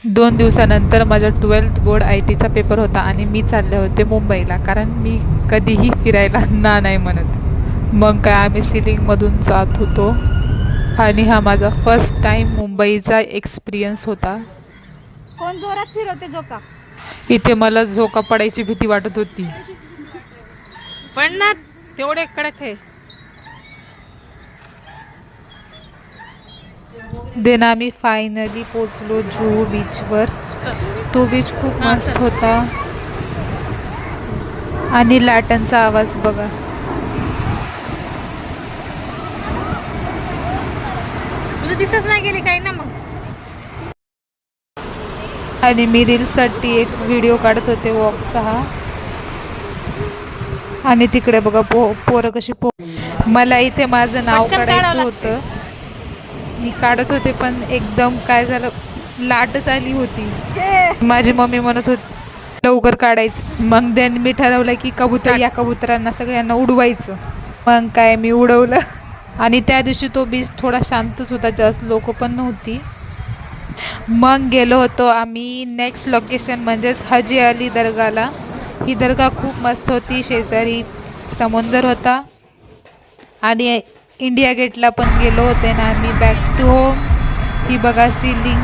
2 दिवसानंतर माझा 12th board IT चा पेपर होता आणि मी चालले होते मुंबईला, कारण मी कधीही फिरायला ना नाही म्हणत. मग काय आम्ही सिलिंगमधून जात होतो आणि हा माझा फर्स्ट टाईम मुंबईचा एक्सपिरियन्स होता. कोण जोरात फिरवते जोका? इथे मला झोका पडायची भीती वाटत होती. पण ना तेवढे कडक आहे. देन आम्ही फायनली पोचलो जुहू बीचवर. तो बीच खूप हा मस्त चल. होता आणि लाटांचा आवाज बघा. तुझं दिसत नाही गेले काही ना मग. आणि मी रील्ससाठी एक व्हिडिओ काढत होते वॉकचा हा. आणि तिकडे बघा पोरं कशी मला इथे माझं नाव पटकन काढावं काढायचं लागते. होतं. मी काढत होते पण एकदम काय झालं, लाटच आली होती. माझी मम्मी म्हणत होती लवकर काढायचं. मग देन मी ठरवलं की कबूतर, या कबुतरांना सगळ्यांना उडवायचं. मग काय मी उडवलं. आणि त्या दिवशी तो बीच थोडा शांतच होता, जास्त लोक पण नव्हती. मग गेलो होतो आम्ही नेक्स्ट लोकेशन म्हणजेच हाजी अली दर्गाला. ही दर्गा खूप मस्त होती, शेजारी समुद्र होता. आणि इंडिया गेटला पण गेलो होते ना आम्ही. Back to home. ही बघा सिलिंग